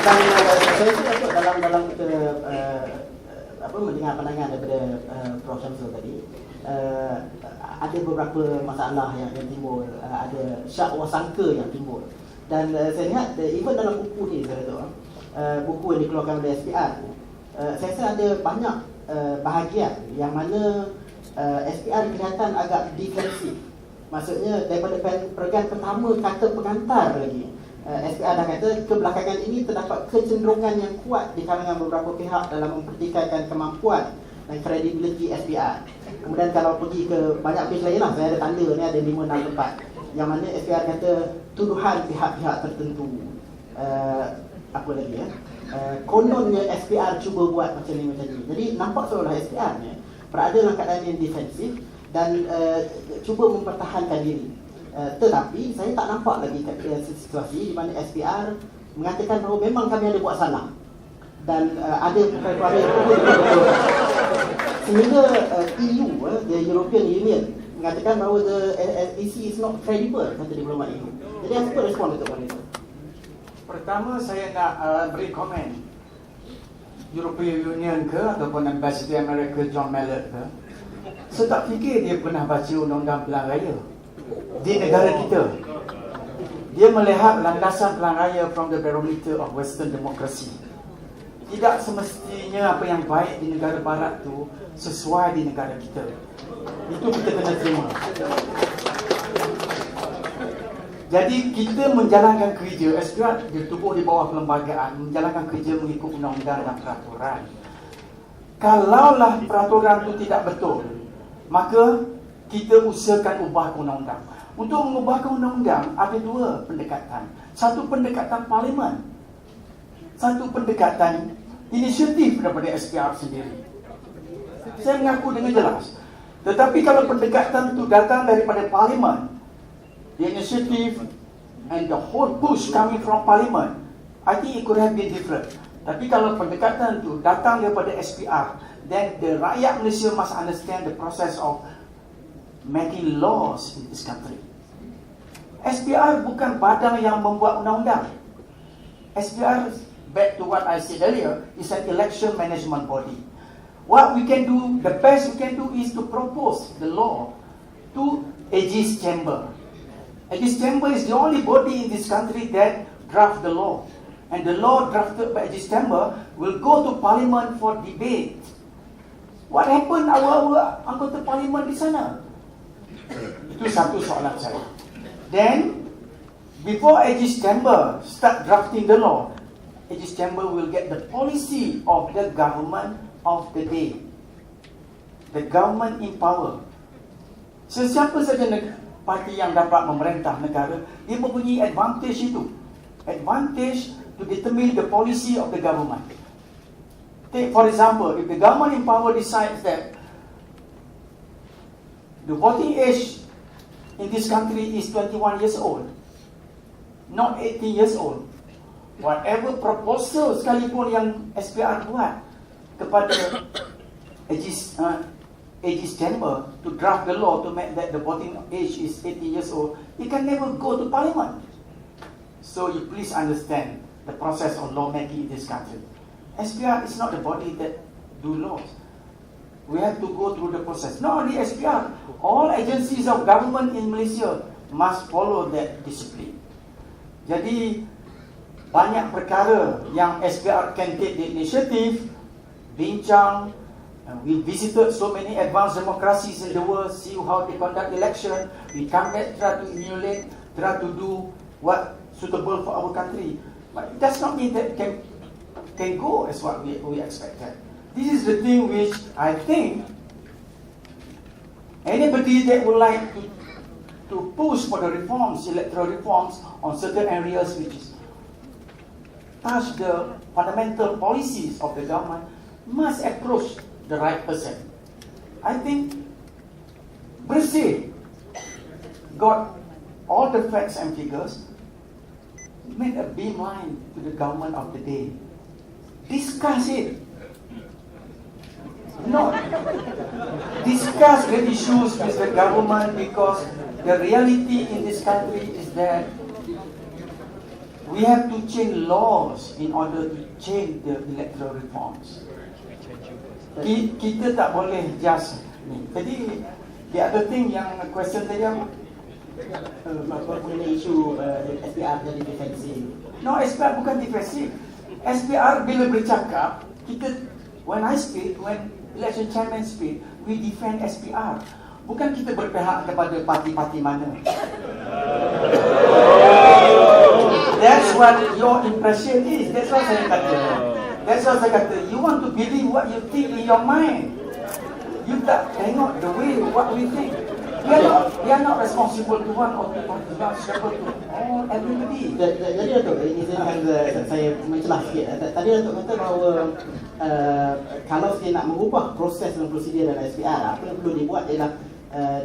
Dan saya ikut dalam kita mendengar pandangan daripada Prof. Syamsul tadi, ada beberapa masalah yang timbul, ada syak wasangka yang timbul. Dan saya lihat even dalam buku ni, saya tahu buku yang dikeluarkan oleh SPR, saya rasa ada banyak bahagian yang mana SPR kelihatan agak defensif. Maksudnya daripada peregan pertama kata pengantar lagi, SPR dah kata kebelakangan ini terdapat kecenderungan yang kuat di kalangan beberapa pihak dalam mempertikaikan kemampuan dan kredibiliti SPR. Kemudian kalau pergi ke banyak page lain lah, saya ada tanda ni, ada 5-6 tempat yang mana SPR kata tuduhan pihak-pihak tertentu, apa lagi kononnya SPR cuba buat macam ni. Jadi nampak seolah SPR ni berada dalam keadaan yang defensif dan cuba mempertahankan diri. Tetapi saya tak nampak lagi situasi di mana SPR mengatakan bahawa memang kami ada buat salah dan ada perkara-perkara yang perlu diperbaiki. Sehingga EU, the European Union, mengatakan bahawa the SEC is not credible, kata diplomat EU. Jadi apa respon untuk hal itu? Pertama saya nak beri komen European Union ke ataupun Ambassador Amerika John Mallet ke, saya tak fikir dia pernah baca undang-undang pilihan raya di negara kita. Dia melihat landasan pilihan raya from the barometer of Western democracy. Tidak semestinya apa yang baik di negara barat tu sesuai di negara kita. Itu kita kena terima. Jadi kita menjalankan kerja, SPR ditubuh di bawah perlembagaan, menjalankan kerja mengikut undang-undang dan peraturan. Kalaulah peraturan itu tidak betul, maka kita usahakan ubah undang-undang. Untuk mengubahkan undang-undang ada dua pendekatan. Satu pendekatan parlimen, satu pendekatan inisiatif daripada SPR sendiri. Saya mengaku dengan jelas. Tetapi kalau pendekatan itu datang daripada parlimen, the initiative and the whole push coming from parliament, I think it could have been different. Tapi kalau pendekatan itu datang daripada SPR, then the rakyat Malaysia must understand the process of making laws in this country. SPR bukan badan yang membuat undang-undang. SPR, back to what I said earlier, is an election management body. What we can do, the best we can do is to propose the law to AG's chamber. And this chamber is the only body in this country that draft the law. And the law drafted by this chamber will go to parliament for debate. What happened our anggota parlimen di sana? Itu satu soalan saya. Then, before AG's chamber start drafting the law, AG's chamber will get the policy of the government of the day. The government in power. Sesiapa saja parti yang dapat memerintah negara, dia mempunyai advantage itu. Advantage to determine the policy of the government. Take for example, if the government in power decides that the voting age in this country is 21 years old, not 18 years old, whatever proposal sekalipun yang SPR buat kepada AG's chamber to draft the law to make that the voting age is 18 years old, it can never go to parliament. So you please understand the process of lawmaking in this country. SPR is not the body that do laws. We have to go through the process. Not only SPR, all agencies of government in Malaysia must follow that discipline. Jadi banyak perkara yang SPR can take the initiative, bincang. We visited so many advanced democracies in the world, see how they conduct election. We come back, try to emulate, try to do what suitable for our country. But it does not mean that it can go as what we expected. This is the thing which I think anybody that would like to push for the reforms, electoral reforms on certain areas which is touch the fundamental policies of the government must approach the right person. I think Bersih got all the facts and figures, made a beeline to the government of the day. Discuss it. Not discuss the issues with the government, because the reality in this country is that We have to change laws in order to change the electoral reforms. Kita tak boleh just ni. Jadi the other thing yang question tadi apa? Mengenai isu SPR jadi defensif. No, SPR bukan defensif. SPR bila bercakap, kita when I speak, when election chairman speak, we defend SPR. Bukan kita berpihak kepada parti-parti mana. That's what your impression is. That's what saya kata. That's what saya kata. You want to believe what you think in your mind. You tak tengok the way what we think. We are not responsible to one or two parties. We are responsible to all everybody. Jadi Datuk, ini saya mencelah sikit. Tadi Datuk kata bahawa kalau saya nak mengubah proses dan prosedur dalam SPR, apa yang perlu dibuat ialah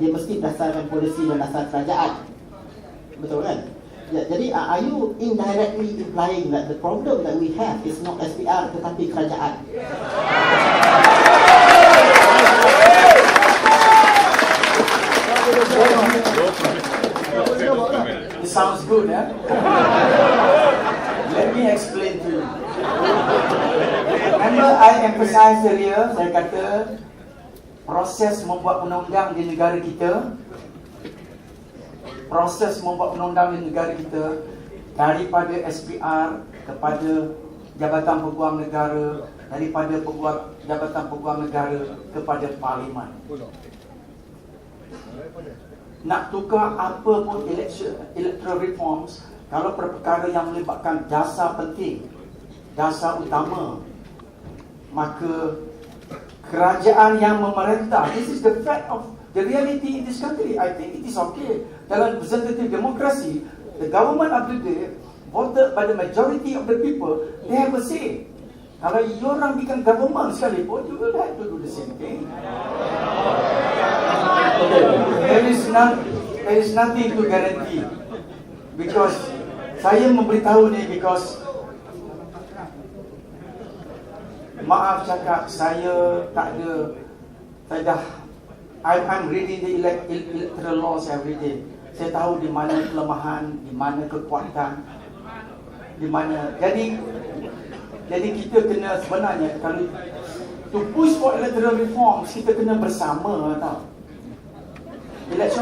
dia mesti berdasarkan polisi dan dasar kerajaan. Betul kan? Jadi are you indirectly implying that the problem that we have is not SPR tetapi kerajaan? It sounds good, eh? Let me explain to you. Remember I emphasized earlier, saya kata proses membuat undang-undang di negara kita, daripada SPR kepada Jabatan Peguam Negara, daripada Jabatan Peguam Negara kepada Parlimen. Nak tukar apa pun electoral reforms, kalau perkara yang melibatkan dasar penting, dasar utama, maka kerajaan yang memerintah, this is the fact of the reality in this country. I think it is okay. Dalam representative democracy, the government of the day voted by the majority of the people, they have a say. Kalau you orang bikin government sekalipun, you will have to do the same thing. There is nothing to guarantee. Because saya memberitahu ni because maaf cakap, saya tak ada, I'm reading the electoral laws every day. Saya tahu di mana kelemahan, di mana kekuatan, di mana. Jadi kita kena sebenarnya kalau to push for electoral reforms, kita kena bersama, tau. Election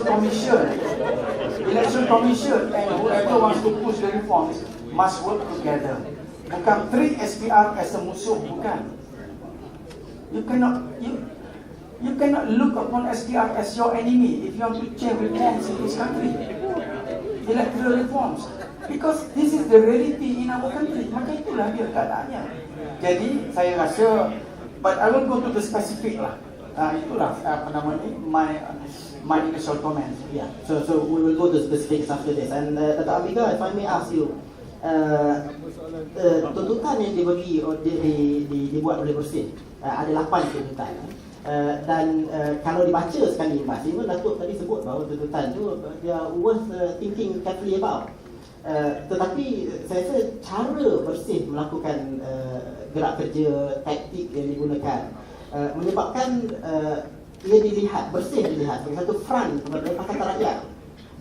Commission and whoever wants to push the reforms must work together. Bukan treat SPR as a musuh, bukan. You cannot look upon SPR as your enemy if you want to change reforms in this country. Electoral reforms. Because this is the reality in our country. Maka itulah dia keadaannya. Jadi saya rasa, but I won't go to the specific lah. Itulah apa nama ni, my initial comments. Yeah. So we will go to specifics after this. And Dr. Ambiga, if I may ask you, tuntutan yang dibagi dibuat oleh Bersih, ada 8 tuntutan. Dan kalau dibaca sekali Mas, even Datuk tadi sebut bahawa tuntutan tu dia worth thinking carefully about. Tetapi saya rasa cara Bersih melakukan gerak kerja, taktik yang digunakan menyebabkan ia Bersih dilihat sebagai satu front kepada Pakatan Rakyat.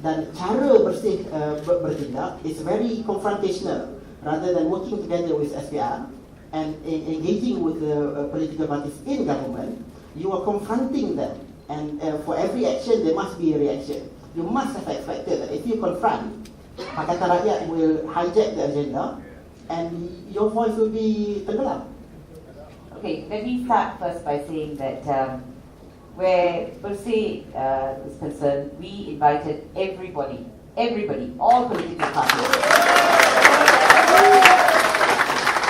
Dan cara Bersih bertindak is very confrontational rather than working together with SPR and engaging with the political parties in government. You are confronting them, and for every action there must be a reaction. You must have expected that if you confront, Pakatan Rakyat will hijack the agenda and your voice will be tenggelam. Okay, let me start first by saying that where Bersih is concerned, we invited everybody, all political parties.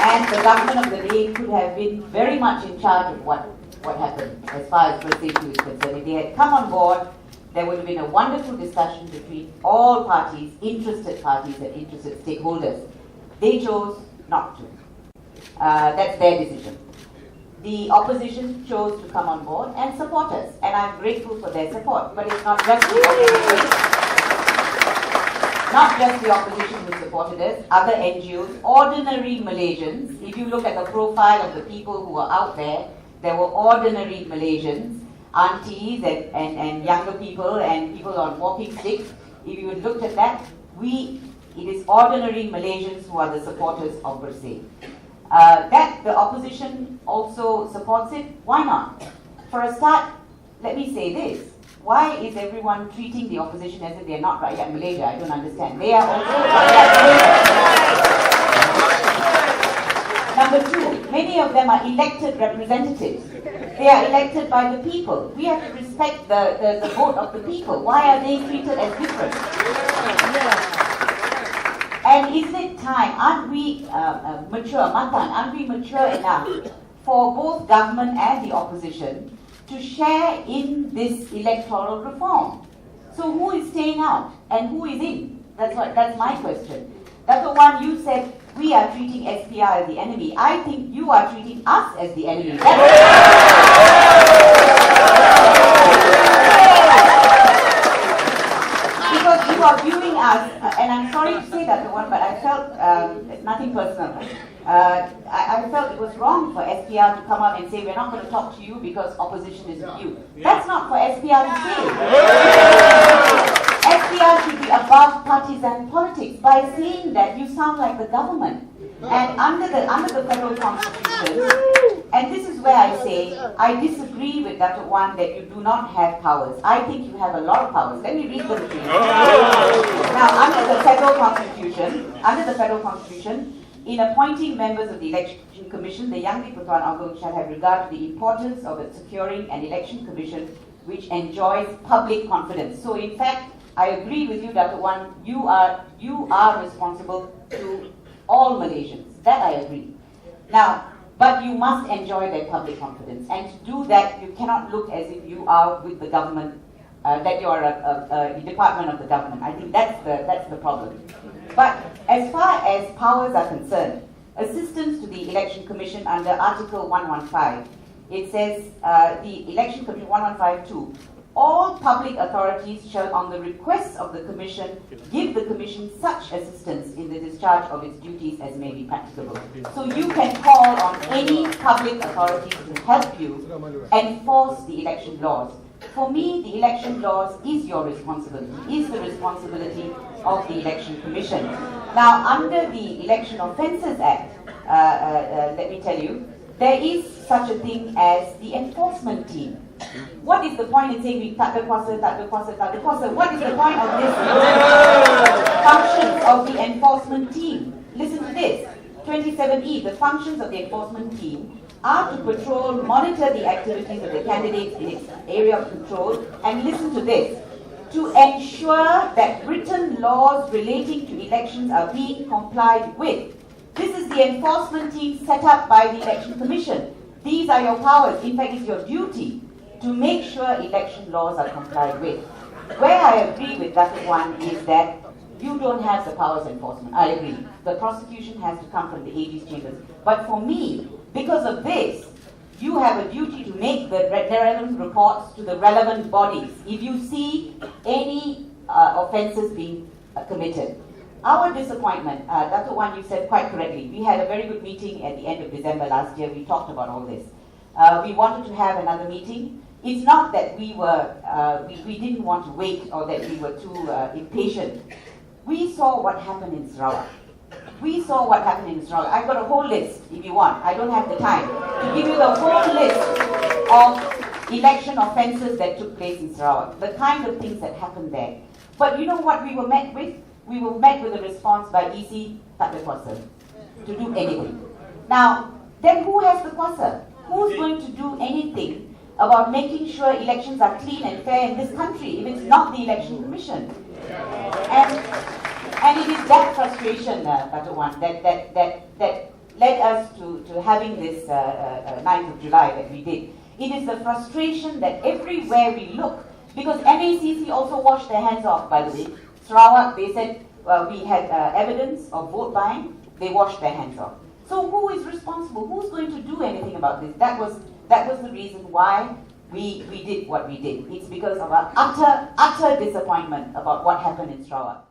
And the government of the day could have been very much in charge of what happened as far as Bersih is concerned. If they had come on board, there would have been a wonderful discussion between all parties, interested and interested stakeholders. They chose not to. That's their decision. The opposition chose to come on board and support us, and I'm grateful for their support. But it's not just the opposition, who supported us, other NGOs, ordinary Malaysians. If you look at the profile of the people who were out there, there were ordinary Malaysians, aunties and younger people and people on walking sticks. If you looked at that, we It is ordinary Malaysians who are the supporters of Bersih. That the opposition also supports it, why not? For a start, let me say this. Why is everyone treating the opposition as if they are not rakyat Malaysia? I don't understand. They are also rakyat Malaysia. Number two, many of them are elected representatives. They are elected by the people. We have to respect the vote of the people. Why are they treated as different? And isn't it time, aren't we aren't we mature enough for both government and the opposition to share in this electoral reform? So who is staying out and who is in? That's my question. That's the one you said, we are treating SPR as the enemy. I think you are treating us as the enemy. Because you are viewing us, and I'm sorry to say that, the one, but I felt, it's nothing personal. I felt it was wrong for SPR to come out and say, we're not going to talk to you because opposition is with you. That's not for SPR to say. SPR should be above partisan politics by saying that you sound like the government. And under the federal constitution, and this is where I say, I disagree with Dr. Wan that you do not have powers. I think you have a lot of powers. Let me read them to you. Now, under the federal constitution, in appointing members of the Election Commission, the Yang di-Pertuan Agong shall have regard to the importance of securing an election commission which enjoys public confidence. So, in fact, I agree with you, Dr. Wan. You are responsible to all Malaysians. That I agree. Now, but you must enjoy their public confidence, and to do that, you cannot look as if you are with the government, that you are a department of the government. I think that's the problem. But as far as powers are concerned, assistance to the Election Commission under Article 115, it says the Election Commission 115(2). All public authorities shall, on the request of the Commission, give the Commission such assistance in the discharge of its duties as may be practicable. So you can call on any public authorities to help you enforce the election laws. For me, the election laws is your responsibility, is the responsibility of the Election Commission. Now, under the Election Offences Act, let me tell you, there is such a thing as the enforcement team. What is the point in saying we tak ada kuasa? What is the point of this functions of the enforcement team? Listen to this. 27E, the functions of the enforcement team are to patrol, monitor the activities of the candidates in its area of control, and listen to this, to ensure that written laws relating to elections are being complied with. This is the enforcement team set up by the Election Commission. These are your powers. In fact, it's your duty to make sure election laws are complied with. Where I agree with Dr. Wan is that you don't have the powers enforcement. I agree. The prosecution has to come from the AG's chambers. But for me, because of this, you have a duty to make the relevant reports to the relevant bodies if you see any offences being committed. Our disappointment, Dr. Wan, you said quite correctly, we had a very good meeting at the end of December last year. We talked about all this. We wanted to have another meeting. It's not that we didn't want to wait or that we were too impatient. We saw what happened in Sarawak. I've got a whole list, if you want. I don't have the time to give you the whole list of election offences that took place in Sarawak, the kind of things that happened there. But you know what we were met with? We were met with a response by EC tak ada kuasa to do anything. Now, then who has the kuasa? Who's going to do anything about making sure elections are clean and fair in this country if it's not the Election Commission? And it is that frustration, Dr. Wan, that led us to having this 9th of July that we did. It is the frustration that everywhere we look, because MACC also washed their hands off, by the way. Sarawak, they said we had evidence of vote buying, they washed their hands off. So who is responsible? Who's going to do anything about this? That was the reason why we did what we did. It's because of our utter disappointment about what happened in Sarawak.